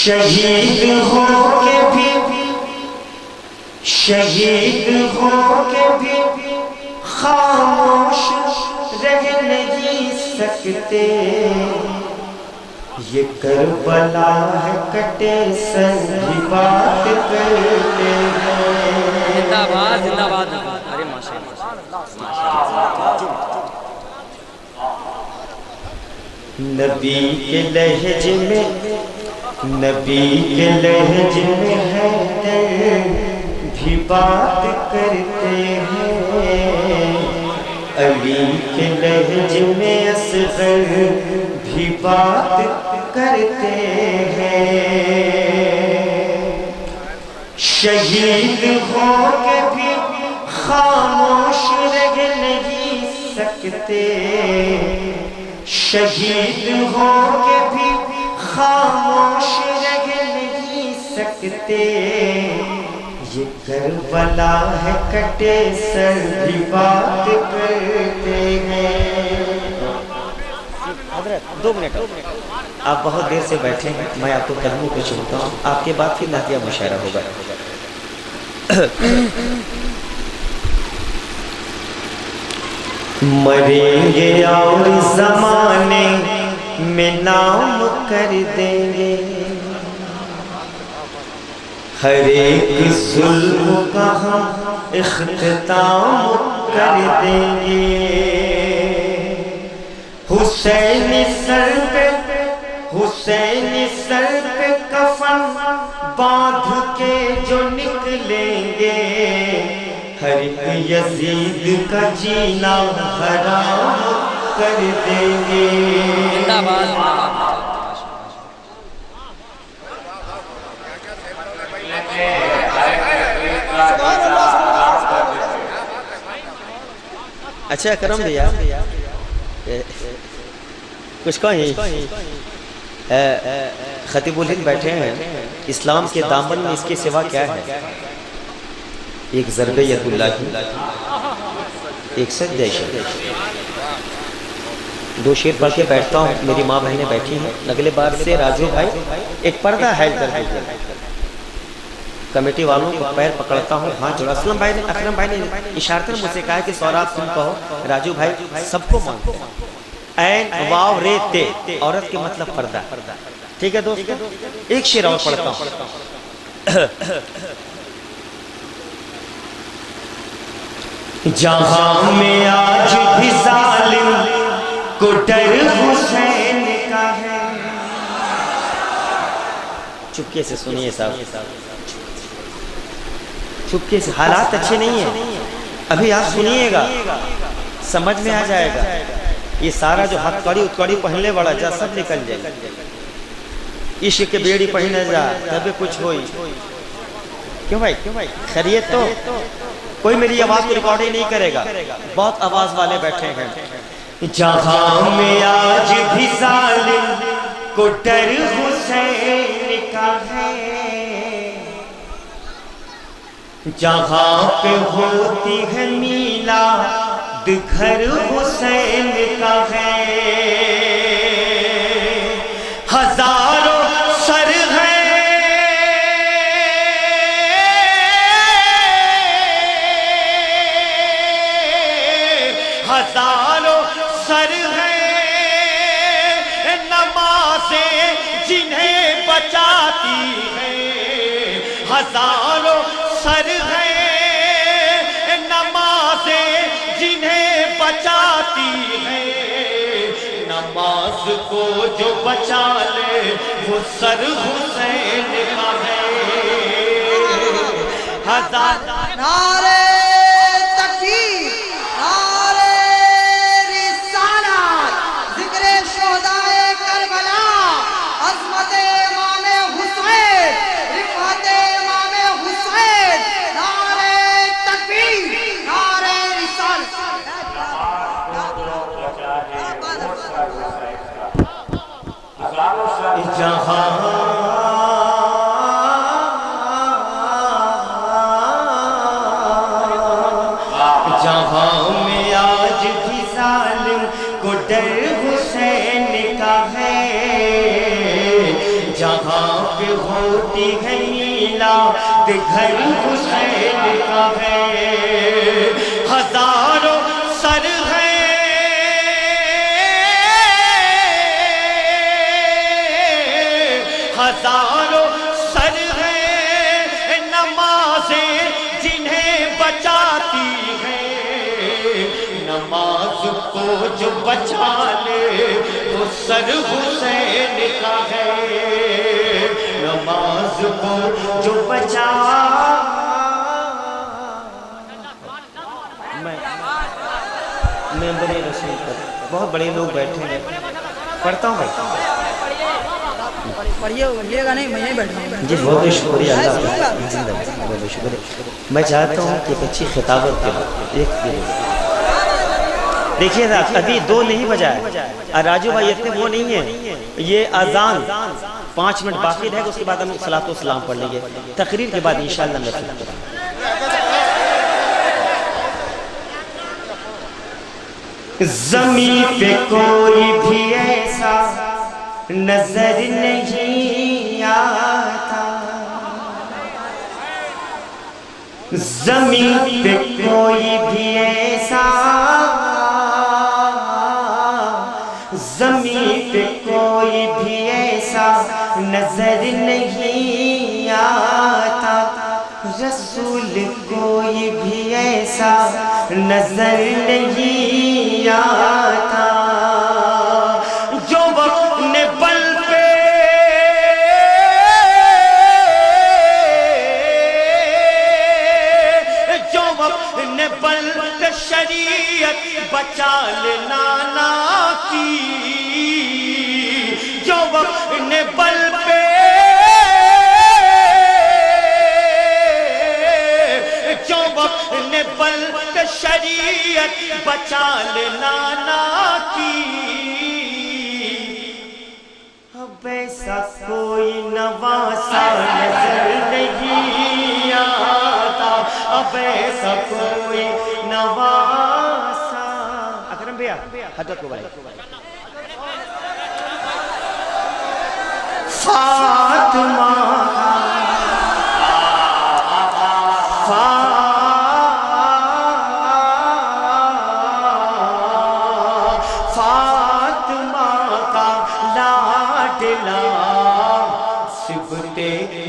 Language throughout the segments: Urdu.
شہید ہو کے بھی خاموش رہ نہیں سکتے، یہ کربلا ہے کٹے سر بھی بات کرتے ہیں۔ زندہ باد زندہ باد۔ ارے ماشاءاللہ نبی کے لہج میں حیدر بھی بات کرتے ہیں، علی کے لہج میں اصغر بھی بات کرتے ہیں۔ شہید ہو کے بھی خاموش رہ نہیں سکتے، شہید ہو کے بھی خاموش رہ نہیں سکتے، یہ کربلا ہے کٹے سر بھی بات کرتے ہیں۔ حضرت 2 منٹ آپ بہت دیر سے بیٹھے ہیں، میں آپ کو قدموں کو چومتا ہوں، آپ کے بعد پھر نعتیہ مشاعرہ ہوگا۔ مریں گے اور زمانے میں نام کر دیں گے، ہر ایک ظلم کا ہم اختتام کر دیں گے۔ حسین سر پہ کفن باندھ کے جو نکلیں گے، ہر ایک یزید کا جینا حرام کر دیں گے۔ زندہ باد اچھا کرم بھیا کچھ کہیں خطیب الہند بیٹھے ہیں، اسلام کے دامن میں اس کے سوا کیا ہے؟ ایک ضرب ید اللہ کی، ایک سجدہ شکر۔ 2 شعر پڑھ کے بیٹھتا ہوں، میری ماں بہنیں بیٹھی ہیں، اگلے بار سے راجو بھائی ایک پردہ حائل کر دیجیے۔ کمیٹی والوں کو پیر پکڑتا ہوں، ہاں جوڑا۔ اکرم بھائی نے اشارتاً مجھ سے کہا ہے کہ سوراب تم کہو، راجو بھائی سب کو مانتے ہیں۔ عین واو رے تے، عورت کے مطلب پردہ، ٹھیک ہے دوستو؟ ایک شعر اور پڑھتا ہوں۔ جہاں میں آج بھی ظالم کو ڈر حسین کا ہے۔ چپکے سے سنیے صاحب، چپکے سے، حالات اچھے نہیں ہیں، ابھی آپ سنیے گا سمجھ میں آ جائے گا۔ یہ سارا جو ہتھ کڑی اتکڑی پہنلے بڑا جا سب نکل جائے، عشق کے بیڑی پہنے جا تب کچھ ہوئی۔ کیوں بھائی خیریت تو؟ کوئی میری آواز کو ریکارڈ ہی نہیں کرے گا، بہت آواز والے بیٹھے ہیں۔ جہاں میں آج بھی ظالم کو ڈر حسین کا ہے، جہاں پہ ہوتی ہے میلاد گھر حسین کا ہے، ہزاروں سر ہیں ہزاروں سر ہیں نمازیں جنہیں بچاتی ہیں، ہزاروں سر ہیں نمازیں جنہیں بچاتی ہیں، نماز کو جو بچا لے وہ سر حسین کا ہے۔ ہزار نعرے تکبیر، نعرے رسالت، ذکر شہدائے کربلا، عظمت امام حسین، رفعت امام حسین، نعرے تکبیر، نعرے رسالت۔ جہاں میں آج بھی ظالم کو ڈر حسین کا ہے، جہاں پہ ہوتی ہے میلاد گھر حسین کا ہے ہزاروں سر ہے ہزاروں سر ہے نمازیں جنہیں بچاتی ہیں نماز کو جو بچا لے وہ سر حسین کا ہے نماز کو جو بچا میں بڑے رسول پر بہت بڑے لوگ بیٹھے ہیں پڑھتا ہوں بھائی پڑھیے گا نہیں میں نہیں بیٹھا ہوں جی بہت شکریہ اللہ بہت شکریہ میں چاہتا ہوں کہ ایک اچھی خطابت کے بعد دیکھیے نا ابھی 2 نہیں بجائے اور راجو بھائی اتنے وہ نہیں ہیں یہ اذان 5 منٹ باقی رہے گا اس کے بعد ہم صلاۃ و سلام پڑھ لیں گے تقریر کے بعد انشاءاللہ میں پھر زمین پہ کوئی بھی ایسا نظر نہیں آتا زمین پہ کوئی بھی ایسا زمین پہ کوئی بھی ایسا نظر نہیں آتا رسول کوئی بھی ایسا نظر نہیں آتا جو وقت نے بل پہ جو وقت نے بل پہ شریعت بچا لینا نا کی جو وقت نے بل پہ جو وقت نے بل پہ شریعت بچا لینا نا کی اب ایسا کوئی نواسا نظر نہیں آتا اب ایسا کوئی نواسا اکرم بھیا حضرت کو بھائی فاطمہ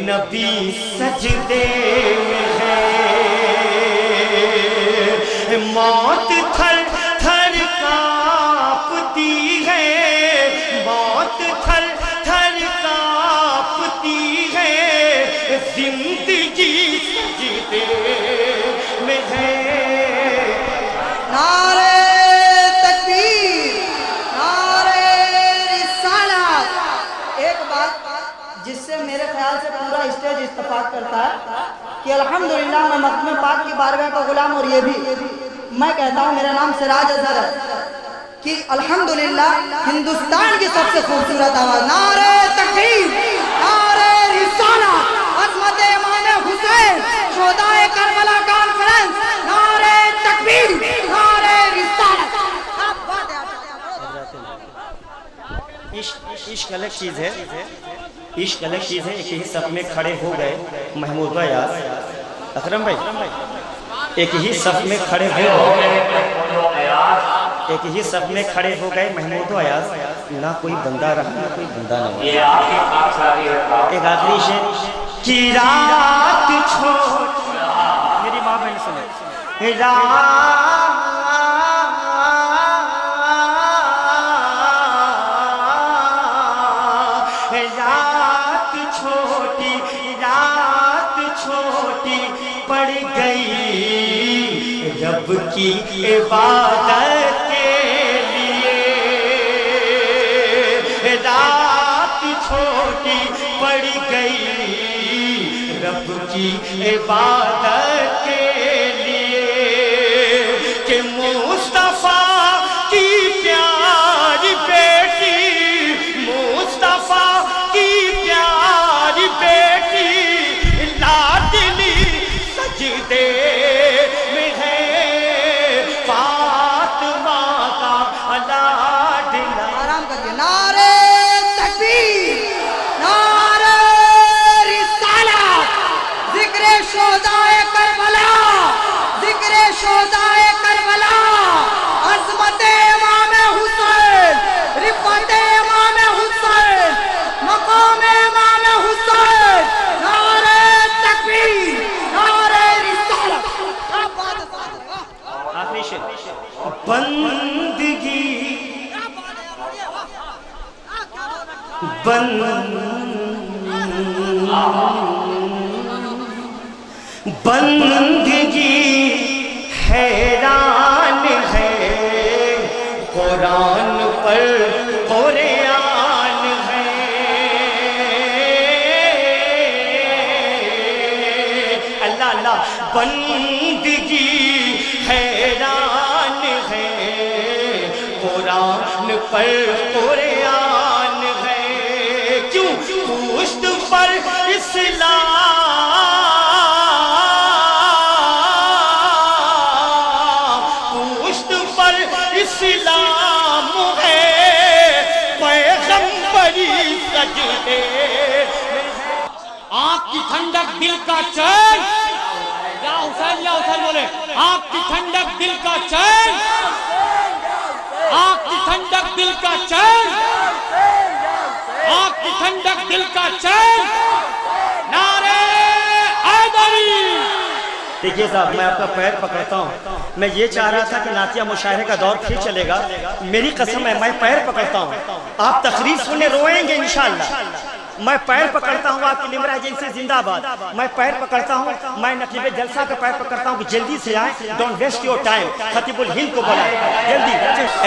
نبی سجدے میں ہے موت تھر تھر کانپتی ہے موت تھر تھر کانپتی ہے زندگی سجدے میں ہے نعرہ تکبیر نعرہ رسالت ایک بات جس سے میرے خیال سے پورا اسٹیج اتفاق کرتا ہے کہ الحمدللہ میں مقدم پاک کی بارگاہ کا غلام اور یہ بھی میں کہتا ہوں میرا نام سراج اظہر ہے کہ الحمدللہ ہندوستان کی سب سے خوبصورت آواز نعرہ تکبیر نعرہ رسالت عظمت امام حسین شہدائے کربلا کانفرنس نعرہ تکبیر نعرہ رسالت عشق الگ چیز ہے عشق الگ چیز ہے ایک ہی صف میں کھڑے ہو گئے محمود ایاز اکرم بھائی ایک ہی صف میں کھڑے ہو گئے ایک ہی صف میں کھڑے ہو گئے محمود ایاز نہ کوئی بندہ رہا نہ کوئی بندہ نہ ہوا ایک آخری شعر کی رات چھوڑ میری ماں بہن سنے رب کی عبادت کے لیے رات چھوٹی پڑ گئی رب کی عبادت کے لیے کہ مصطفیٰ کی پیاری بیٹی مصطفیٰ کی پیاری بیٹی لاڈلی سجدے آرام کریے نعرہ تکبیر نعرہ بندگی حیران ہے قرآن پر قرآن ہے اللہ اللہ بندگی حیران ہے قرآن پر قرآن ہے کیوں پشت پر اسلام اسلام ہے پیغمبری سجدے آنکھ کی ٹھنڈک دل کا چین یا حسین بولے آنکھ کی ٹھنڈک دل کا چین آنکھ کی ٹھنڈک دل کا چین آنکھ کی ٹھنڈک دل کا چین نعرے حیدری. دیکھیے صاحب میں آپ کا پیر پکڑتا ہوں میں یہ چاہ رہا تھا کہ نعتیہ مشاعرے کا دور پھر چلے گا میری قسم ہے میں پیر پکڑتا ہوں آپ تقریر سننے روئیں گے انشاءاللہ میں پیر پکڑتا ہوں آپ کی لمرا ایجنسی زندہ باد میں پیر پکڑتا ہوں میں نقیب جلسہ کا پیر پکڑتا ہوں کہ جلدی سے آئیں ڈونٹ ویسٹ یور ٹائم خطیب الہند کو بلائیں جلدی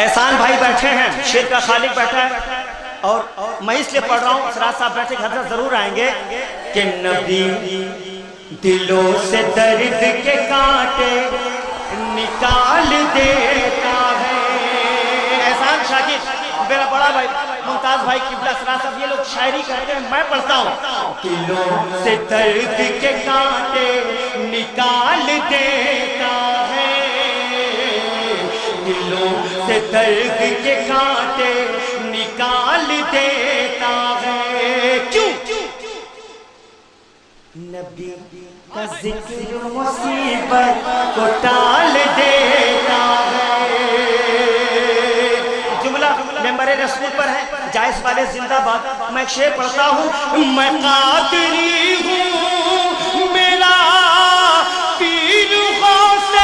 احسان بھائی بیٹھے ہیں شیر کا خالق بیٹھا ہے اور میں اس لیے پڑھ رہا ہوں سراج صاحب بیٹھے حضرت ضرور آئیں گے کہ نبی دلوں سے درد کے کانٹے نکال دیتا ہے احسان شاکر میرا بڑا بھائی ممتاز بھائی قبلہ سراج صاحب یہ لوگ شاعری کرتے ہیں میں پڑھتا ہوں دلوں سے درد کے کانٹے نکال دیتا ہے دلوں سے درد کے کانٹے نکال دیتا ہے کیوں نبی کا ذکر مصیبت کو ٹال دیتا ہے جملہ ممبر رسول پر ہے جائز والے زندہ باد میں ایک شعر پڑھتا ہوں میں قادری ہوں میرا پیر غوث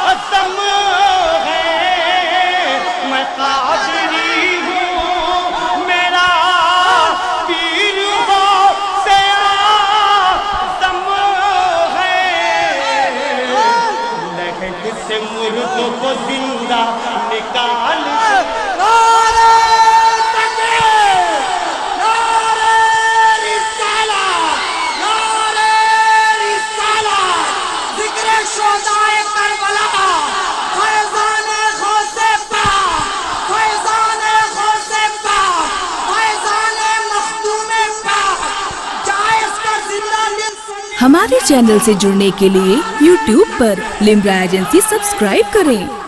اعظم ہے میں قادری ہوں میرا پیر غوث اعظم ہے لیکن جس سے مردوں کو زندہ نکال ہمارے چینل سے جڑنے کے لیے YouTube پر لمرا ایجنسی سبسکرائب کریں.